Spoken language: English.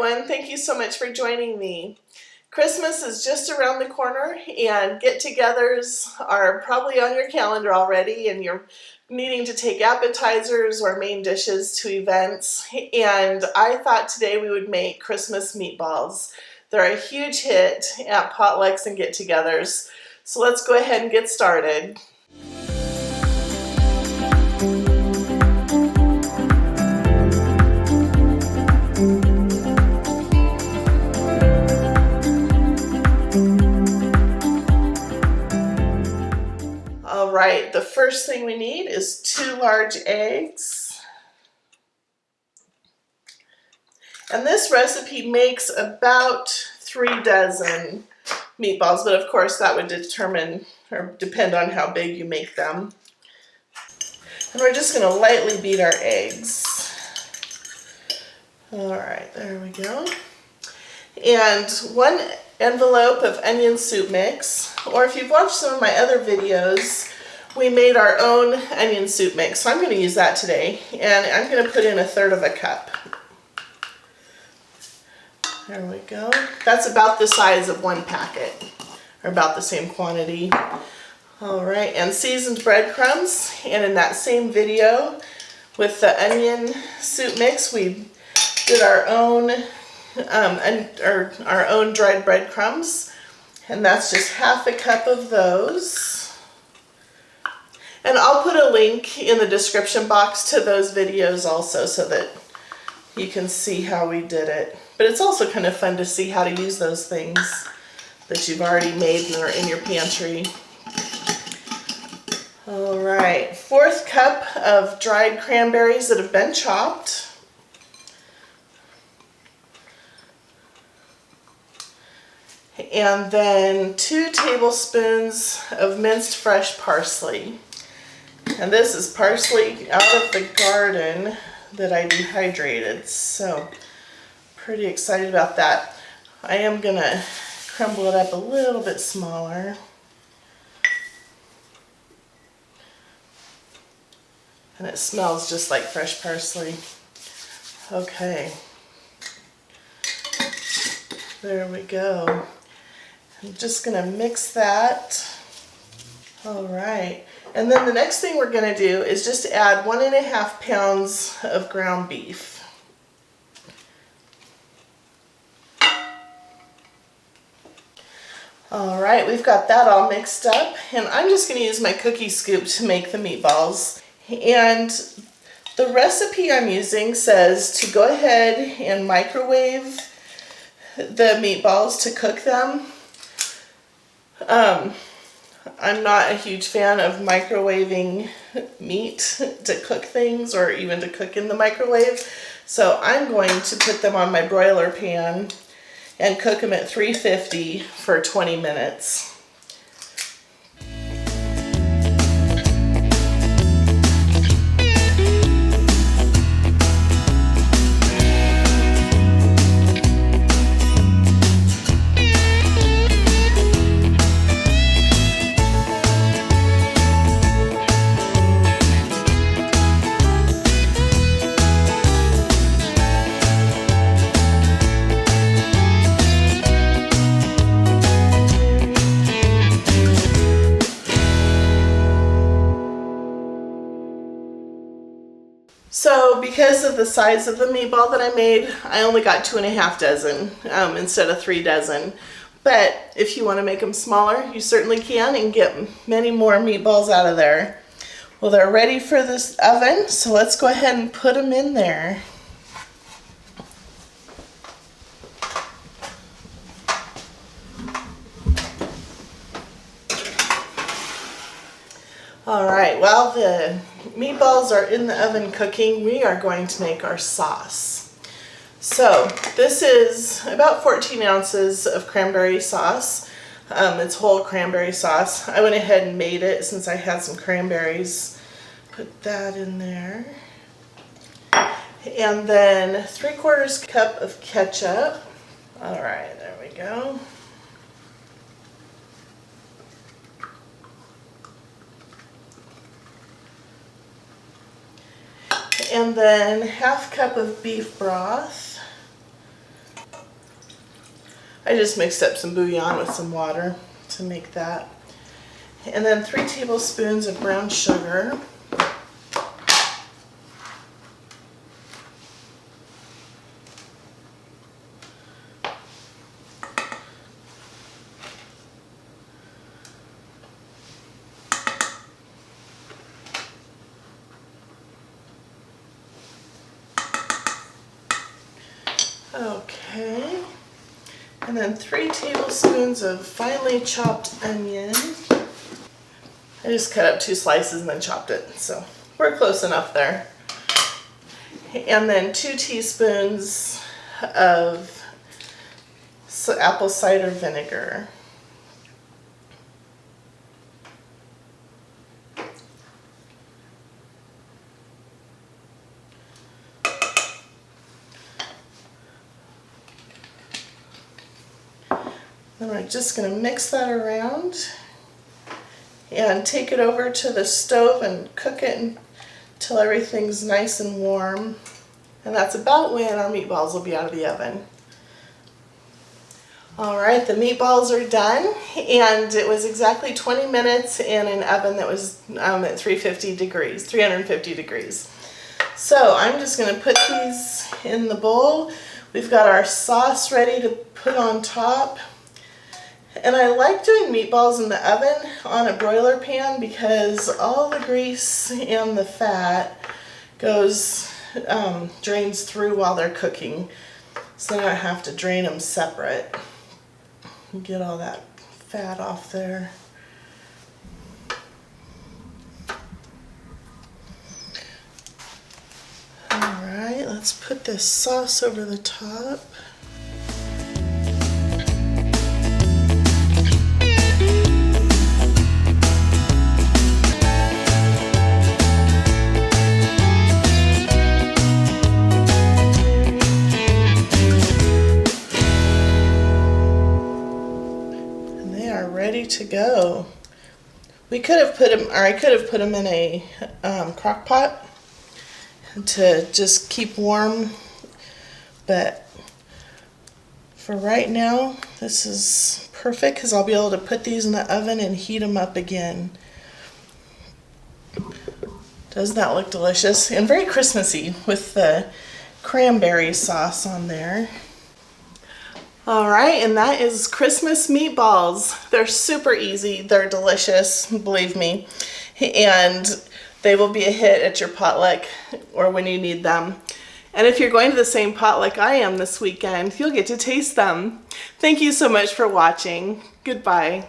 everyone. Thank you so much for joining me. Christmas is just around the corner and get-togethers are probably on your calendar already, and you're needing to take appetizers or main dishes to events. And I thought today we would make Christmas meatballs. They're a huge hit at potlucks and get-togethers. So let's go ahead and get started. Alright, the first thing we need is 2 large eggs. And this recipe makes about 3 dozen meatballs, but of course that would determine or depend on how big you make them. And we're just going to lightly beat our eggs. Alright, there we go. And 1 envelope of onion soup mix, or if you've watched some of my other videos, we made our own onion soup mix, so I'm going to use that today, and I'm going to put in 1/3 cup. There we go. That's about the size of 1 packet, or about the same quantity. Alright, and seasoned breadcrumbs, and in that same video with the onion soup mix, we did our own dried breadcrumbs, and that's just 1/2 cup of those. And I'll put a link in the description box to those videos also so that you can see how we did it. But it's also kind of fun to see how to use those things that you've already made and are in your pantry. Alright, 1/4 cup of dried cranberries that have been chopped. And then 2 tablespoons of minced fresh parsley. And this is parsley out of the garden that I dehydrated, so pretty excited about that. I am going to crumble it up a little bit smaller. And it smells just like fresh parsley. Okay. There we go. I'm just going to mix that. Alright, and then the next thing we're going to do is just add 1.5 pounds of ground beef. Alright, we've got that all mixed up, and I'm just going to use my cookie scoop to make the meatballs. And the recipe I'm using says to go ahead and microwave the meatballs to cook them. I'm not a huge fan of microwaving meat to cook things or even to cook in the microwave. So I'm going to put them on my broiler pan and cook them at 350 for 20 minutes. So because of the size of the meatball that I made, I only got 2.5 dozen instead of 3 dozen. But if you want to make them smaller, you certainly can and get many more meatballs out of there. Well, they're ready for this oven, so let's go ahead and put them in there. Alright, while the meatballs are in the oven cooking, we are going to make our sauce. So this is about 14 ounces of cranberry sauce. It's whole cranberry sauce. I went ahead and made it since I had some cranberries. Put that in there. And then 3/4 cup of ketchup. Alright, there we go. And then 1/2 cup of beef broth. I just mixed up some bouillon with some water to make that. And then 3 tablespoons of brown sugar. Okay, and then 3 tablespoons of finely chopped onion. I just cut up 2 slices and then chopped it, so we're close enough there. And then 2 teaspoons of apple cider vinegar. Then we're just going to mix that around and take it over to the stove and cook it until everything's nice and warm. And that's about when our meatballs will be out of the oven. Alright, the meatballs are done, and it was exactly 20 minutes in an oven that was at 350 degrees. So I'm just going to put these in the bowl. We've got our sauce ready to put on top. And I like doing meatballs in the oven on a broiler pan because all the grease and the fat drains through while they're cooking. So then I have to drain them separate. Get all that fat off there. Alright, let's put this sauce over the top. Ready to go. We could have put them, or I could have put them in a crock pot to just keep warm, but for right now this is perfect because I'll be able to put these in the oven and heat them up again. Doesn't that look delicious? And very Christmassy with the cranberry sauce on there. Alright, and that is Christmas meatballs. They're super easy, they're delicious, believe me, and they will be a hit at your potluck or when you need them. And if you're going to the same potluck I am this weekend, you'll get to taste them. Thank you so much for watching. Goodbye.